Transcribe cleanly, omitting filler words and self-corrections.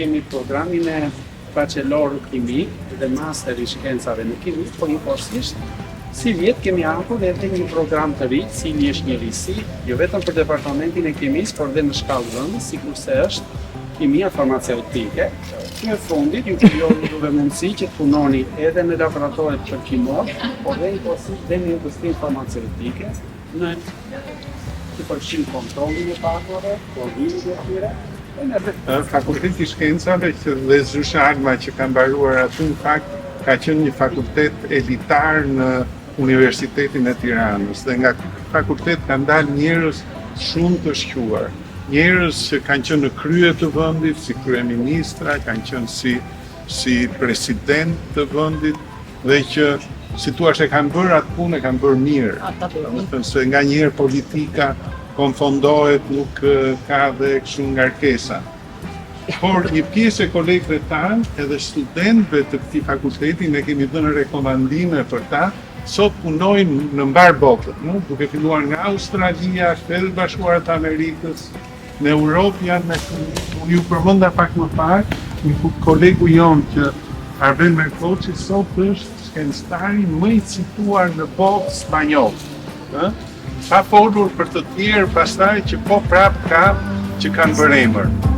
kemi programin e bachelor kimik dhe master i shkencave në kimik, po njëkohësisht si vjet kemi hapur edhe një program të ri, Cili është njërisi, jo vetëm për departamentin e kimisë, por dhe në shkallë vend, sikurse është kimia farmaceutike. Në fundit ju krijoi mundësi që të punoni edhe në laboratoret për kimor, por dhe njëkohësisht dhe në industrinë farmaceutike, në të përfshin kontrollin e pakave, prodhimin e tyre. Fakulteti i Shkencave dhe Zyshe Alma që ka mbaruar aty në fakt ka qenë një fakultet elitar në Universitetin e Tiranës dhe nga fakultet kanë dalë njerëz shumë të shquar. Njerëz që kanë qenë në krye të vendit, si kryeministra, kanë qenë si president të vendit dhe që si thua e kanë bërë atë punë, e kanë bërë mirë. Domethënë se nganjëherë politika konfondohet, nuk ka dhe kështu ngarkesa. Por një pjesë e kolegëve tanë edhe studentëve të këtij fakulteti ne kemi dhënë rekomandime për ta, sot punojnë në mbar botën, duke filluar nga Australia, Shtetet Bashkuara të Amerikës, në Europë janë unë ju përmenda pak më parë, një kolegu jon që Arben Merkoçi sot është shkencëtari më i cituar në botë spanjoll. Pa folur për të tjerë pastaj që po prap ka që kanë bërë emër.